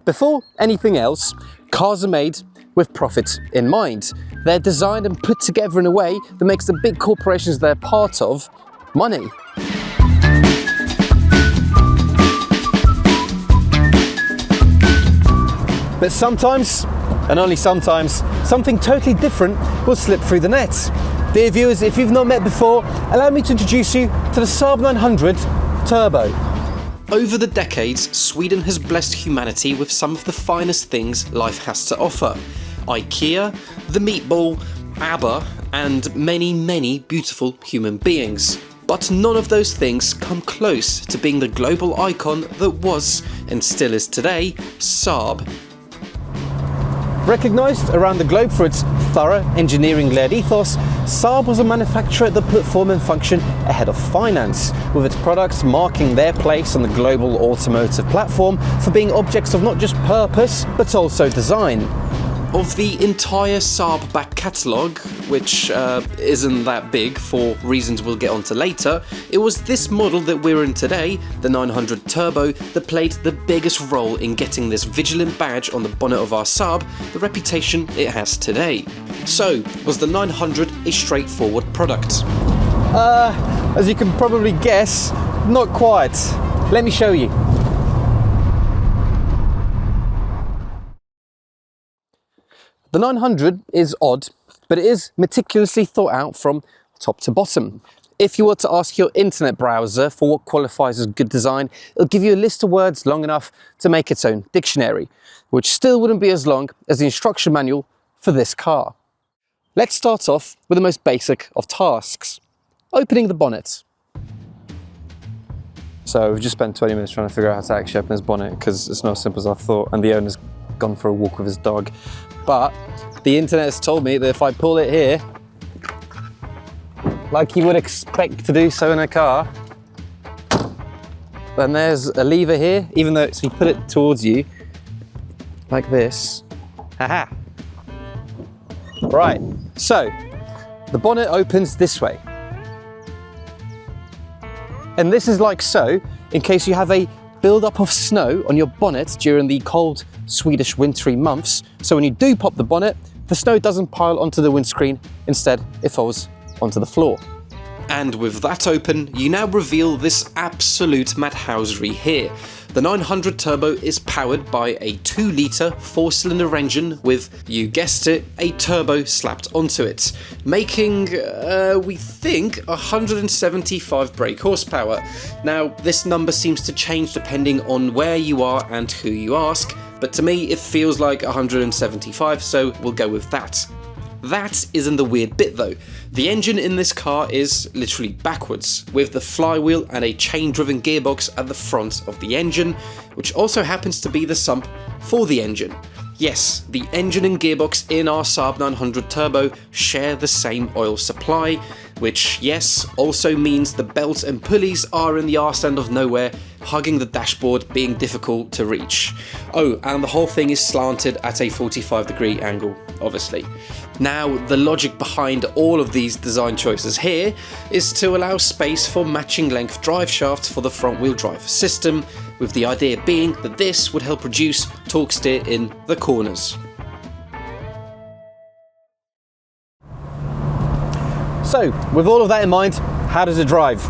Before anything else, cars are made with profit in mind. They're designed and put together in a way that makes the big corporations they're part of money. But sometimes, and only sometimes, something totally different will slip through the net. Dear viewers, if you've not met before, allow me to introduce you to the Saab 900 Turbo. Over the decades, Sweden has blessed humanity with some of the finest things life has to offer. IKEA, the meatball, ABBA, and many, many beautiful human beings. But none of those things come close to being the global icon that was, and still is today, Saab. Recognised around the globe for its thorough engineering-led ethos, Saab was a manufacturer that put form and function ahead of finance, with its products marking their place on the global automotive platform for being objects of not just purpose, but also design. Of the entire Saab back catalogue, which isn't that big for reasons we'll get onto later, it was this model that we're in today, the 900 Turbo, that played the biggest role in getting this vigilant badge on the bonnet of our Saab the reputation it has today. So, was the 900 a straightforward product? As you can probably guess, not quite. Let me show you. The 900 is odd, but it is meticulously thought out from top to bottom. If you were to ask your internet browser for what qualifies as good design, it'll give you a list of words long enough to make its own dictionary, which still wouldn't be as long as the instruction manual for this car. Let's start off with the most basic of tasks, opening the bonnet. So we've just spent 20 minutes trying to figure out how to actually open this bonnet because it's not as simple as I thought, and the owner's gone for a walk with his dog. But the internet has told me that if I pull it here, like you would expect to do so in a car, then there's a lever here, even though you put it towards you, like this. Haha. Right, so the bonnet opens this way. And this is like so, in case you have a build-up of snow on your bonnet during the cold Swedish wintry months, so when you do pop the bonnet, the snow doesn't pile onto the windscreen, instead it falls onto the floor. And with that open, you now reveal this absolute madhousery here. The 900 Turbo is powered by a 2-litre 4-cylinder engine with, you guessed it, a turbo slapped onto it, making, we think, 175 brake horsepower. Now, this number seems to change depending on where you are and who you ask, but to me it feels like 175, so we'll go with that. That isn't the weird bit though. The engine in this car is literally backwards, with the flywheel and a chain-driven gearbox at the front of the engine, which also happens to be the sump for the engine. Yes, the engine and gearbox in our Saab 900 Turbo share the same oil supply, which, yes, also means the belt and pulleys are in the arse end of nowhere, hugging the dashboard, being difficult to reach. Oh, and the whole thing is slanted at a 45-degree angle, obviously. Now, the logic behind all of these design choices here is to allow space for matching length drive shafts for the front-wheel drive system, with the idea being that this would help reduce torque steer in the corners. So, with all of that in mind, how does it drive?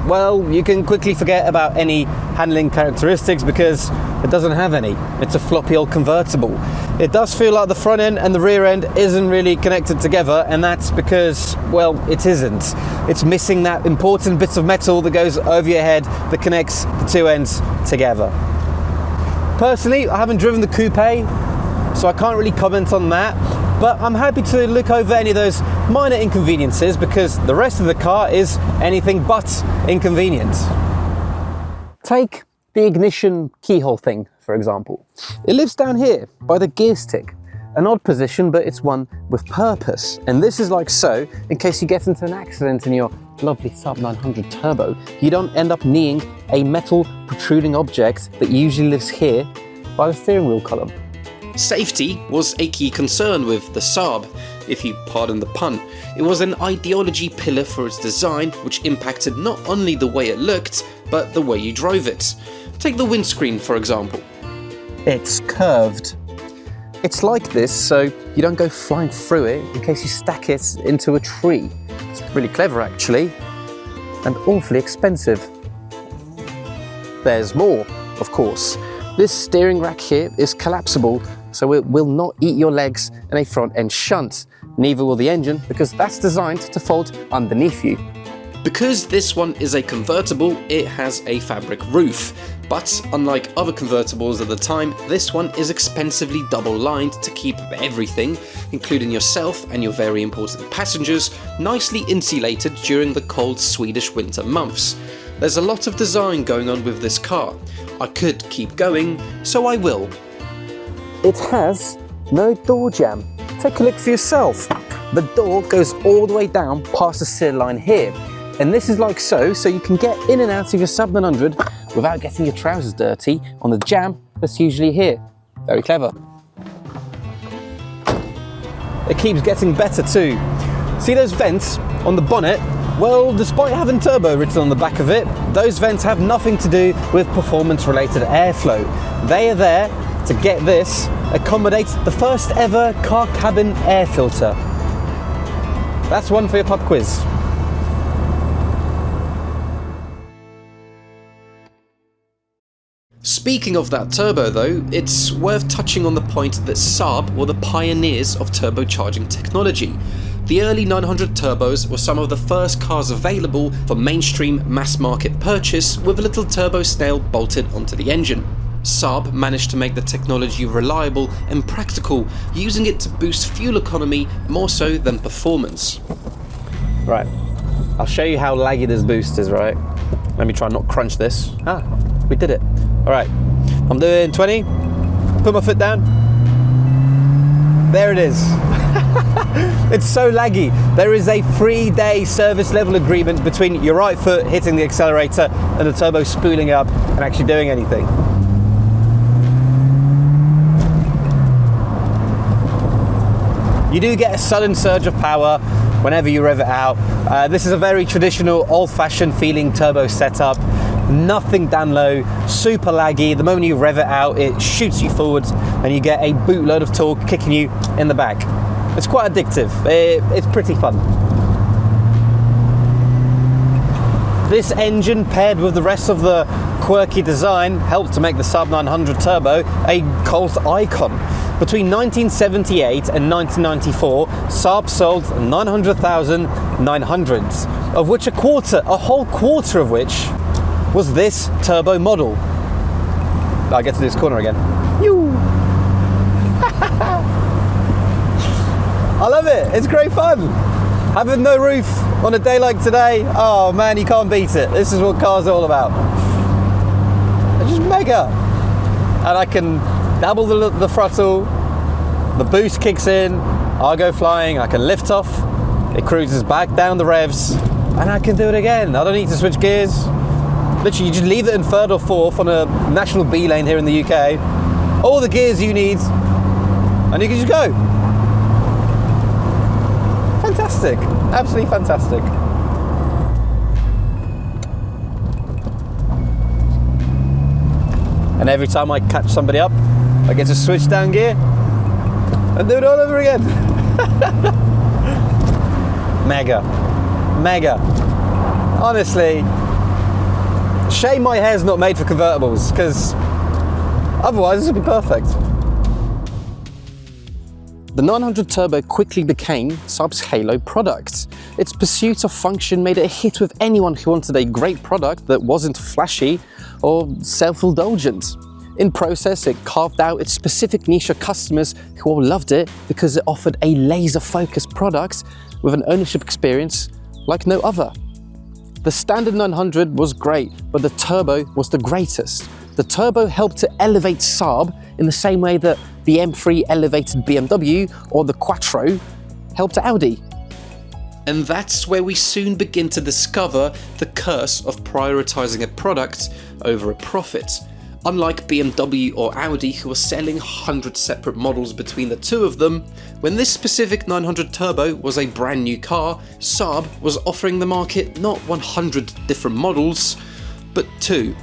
Well, you can quickly forget about any handling characteristics because it doesn't have any. It's a floppy old convertible. It does feel like the front end and the rear end isn't really connected together, and that's because, well, it isn't. It's missing that important bit of metal that goes over your head that connects the two ends together. Personally, I haven't driven the coupe, so I can't really comment on that, but I'm happy to look over any of those minor inconveniences because the rest of the car is anything but inconvenient. Take the ignition keyhole thing, for example. It lives down here by the gear stick. An odd position, but it's one with purpose. And this is like so, in case you get into an accident in your lovely Saab 900 Turbo, you don't end up kneeing a metal protruding object that usually lives here by the steering wheel column. Safety was a key concern with the Saab, if you pardon the pun. It was an ideology pillar for its design, which impacted not only the way it looked, but the way you drove it. Take the windscreen, for example. it's curved. It's like this so you don't go flying through it in case you stack it into a tree. It's really clever actually, and awfully expensive. There's more, of course. This steering rack here is collapsible, so it will not eat your legs in a front end shunt. Neither will the engine, because that's designed to fold underneath you. Because this one is a convertible, it has a fabric roof. But unlike other convertibles at the time, this one is expensively double-lined to keep everything, including yourself and your very important passengers, nicely insulated during the cold Swedish winter months. There's a lot of design going on with this car. I could keep going, so I will. It has no door jamb. Take a look for yourself. The door goes all the way down past the center line here. And this is like so you can get in and out of your Saab 900 without getting your trousers dirty on the jamb that's usually here. Very clever. It keeps getting better too. See those vents on the bonnet? Well, despite having turbo written on the back of it, those vents have nothing to do with performance-related airflow. They are there to get this, accommodate the first ever car cabin air filter. That's one for your pub quiz. Speaking of that turbo though, it's worth touching on the point that Saab were the pioneers of turbocharging technology. The early 900 turbos were some of the first cars available for mainstream mass market purchase with a little turbo snail bolted onto the engine. Saab managed to make the technology reliable and practical, using it to boost fuel economy more so than performance. Right, I'll show you how laggy this boost is, right? Let me try and not crunch this. We did it. All right, I'm doing 20, put my foot down. There it is. It's so laggy. There is a 3-day service level agreement between your right foot hitting the accelerator and the turbo spooling up and actually doing anything. You do get a sudden surge of power whenever you rev it out. This is a very traditional, old-fashioned feeling turbo setup. Nothing down low, super laggy. The moment you rev it out, it shoots you forwards and you get a bootload of torque kicking you in the back. It's quite addictive. It's pretty fun. This engine, paired with the rest of the Quirky design, helped to make the Saab 900 Turbo a cult icon. Between 1978 and 1994, Saab sold 900,000 900s, of which a whole quarter of which was this turbo model. I'll get to this corner again. I love it, it's great fun. Having no roof on a day like today, oh man, you can't beat it. This is what cars are all about. It's just mega. And I can double the throttle, the boost kicks in, I go flying, I can lift off, it cruises back down the revs, and I can do it again. I don't need to switch gears. Literally, you just leave it in third or fourth on a national B lane here in the UK. All the gears you need, and you can just go. Fantastic, absolutely fantastic. And every time I catch somebody up, I get to switch down gear and do it all over again. Mega, mega. Honestly, shame my hair's not made for convertibles, because otherwise this would be perfect. The 900 Turbo quickly became Saab's halo product. Its pursuit of function made it a hit with anyone who wanted a great product that wasn't flashy or self-indulgent. In process, it carved out its specific niche of customers who all loved it because it offered a laser-focused product with an ownership experience like no other. The standard 900 was great, but the Turbo was the greatest. The Turbo helped to elevate Saab in the same way that the M3 elevated BMW or the Quattro helped Audi. And that's where we soon begin to discover the curse of prioritizing a product over a profit. Unlike BMW or Audi, who were selling 100 separate models between the two of them, when this specific 900 Turbo was a brand new car, Saab was offering the market not 100 different models, but 2.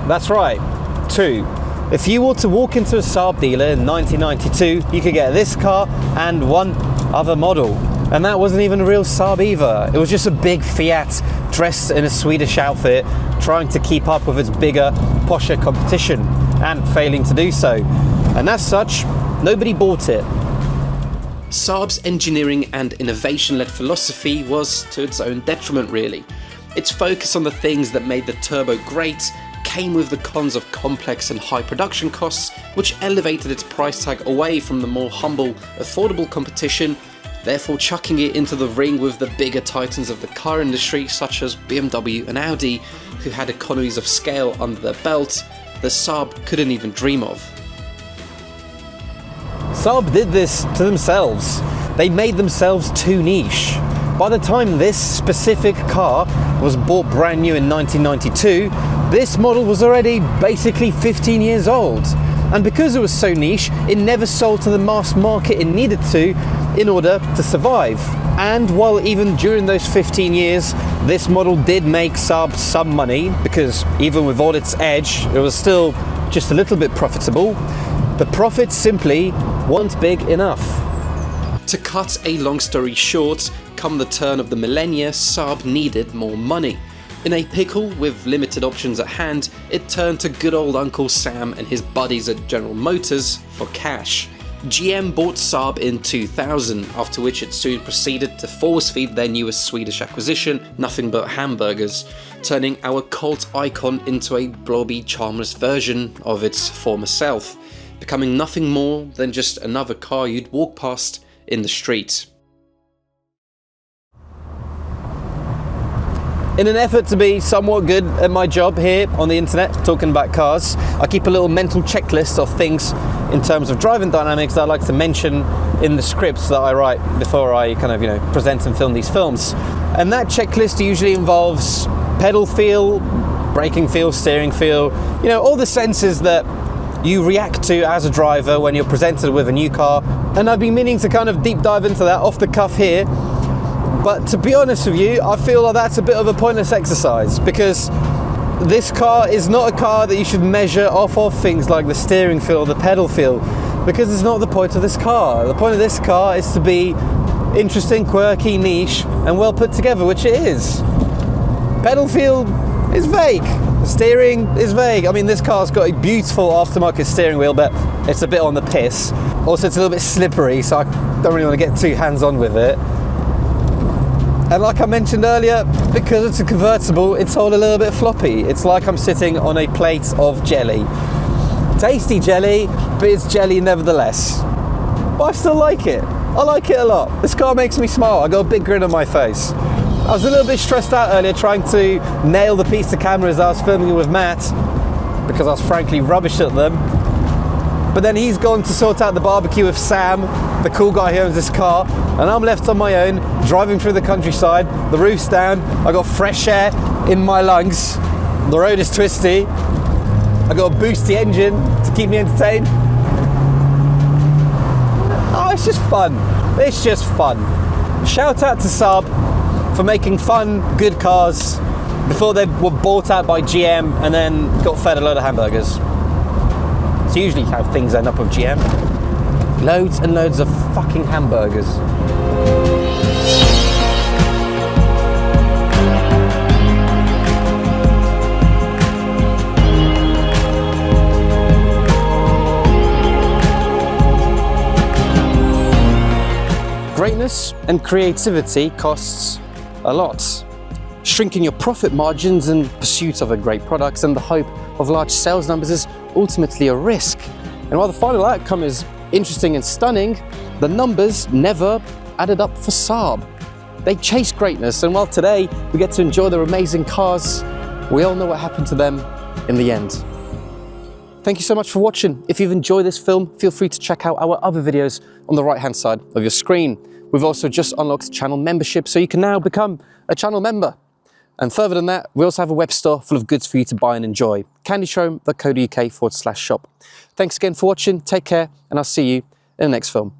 That's right, 2. If you were to walk into a Saab dealer in 1992, you could get this car and one other model. And that wasn't even a real Saab either. It was just a big Fiat dressed in a Swedish outfit, trying to keep up with its bigger, posher competition, and failing to do so. And as such, nobody bought it. Saab's engineering and innovation-led philosophy was to its own detriment, really. Its focus on the things that made the turbo great came with the cons of complex and high production costs, which elevated its price tag away from the more humble, affordable competition, therefore chucking it into the ring with the bigger titans of the car industry such as BMW and Audi, who had economies of scale under their belt the Saab couldn't even dream of. Saab did this to themselves. They made themselves too niche. By the time this specific car was bought brand new in 1992, this model was already basically 15 years old. And because it was so niche, it never sold to the mass market it needed to in order to survive. And while even during those 15 years, this model did make Saab some money, because even with all its edge, it was still just a little bit profitable, the profits simply weren't big enough. To cut a long story short, come the turn of the millennia, Saab needed more money. In a pickle with limited options at hand, it turned to good old Uncle Sam and his buddies at General Motors for cash. GM bought Saab in 2000, after which it soon proceeded to force feed their newest Swedish acquisition nothing but hamburgers, turning our cult icon into a blobby, charmless version of its former self, becoming nothing more than just another car you'd walk past in the street. In an effort to be somewhat good at my job here on the internet, talking about cars, I keep a little mental checklist of things in terms of driving dynamics that I like to mention in the scripts that I write before I present and film these films. And that checklist usually involves pedal feel, braking feel, steering feel, all the senses that you react to as a driver when you're presented with a new car. And I've been meaning to kind of deep dive into that off the cuff here. But to be honest with you, I feel like that's a bit of a pointless exercise, because this car is not a car that you should measure off of things like the steering feel, the pedal feel, because it's not the point of this car. The point of this car is to be interesting, quirky, niche, and well put together, which it is. Pedal feel is vague. Steering is vague. I mean, this car's got a beautiful aftermarket steering wheel, but it's a bit on the piss. Also, it's a little bit slippery, so I don't really want to get too hands-on with it. And like I mentioned earlier, because it's a convertible, it's all a little bit floppy. It's like I'm sitting on a plate of jelly. Tasty jelly, but it's jelly nevertheless. But I still like it. I like it a lot. This car makes me smile. I got a big grin on my face. I was a little bit stressed out earlier trying to nail the piece to camera as I was filming with Matt, because I was frankly rubbish at them. But then he's gone to sort out the barbecue with Sam, the cool guy who owns this car, and I'm left on my own, driving through the countryside. The roof's down, I got fresh air in my lungs, the road is twisty, I got a boosty engine to keep me entertained. Oh, it's just fun. It's just fun. Shout out to Saab for making fun, good cars before they were bought out by GM and then got fed a load of hamburgers. It's usually how things end up with GM. Loads and loads of fucking hamburgers. Greatness and creativity costs a lot. Shrinking your profit margins in pursuit of a great product and the hope of large sales numbers is ultimately a risk. And while the final outcome is interesting and stunning, the numbers never added up for Saab. They chased greatness, and while today we get to enjoy their amazing cars, we all know what happened to them in the end. Thank you so much for watching. If you've enjoyed this film, feel free to check out our other videos on the right-hand side of your screen. We've also just unlocked channel membership, so you can now become a channel member. And further than that, we also have a web store full of goods for you to buy and enjoy. candyshowroom.co.uk/shop. Thanks again for watching, take care, and I'll see you in the next film.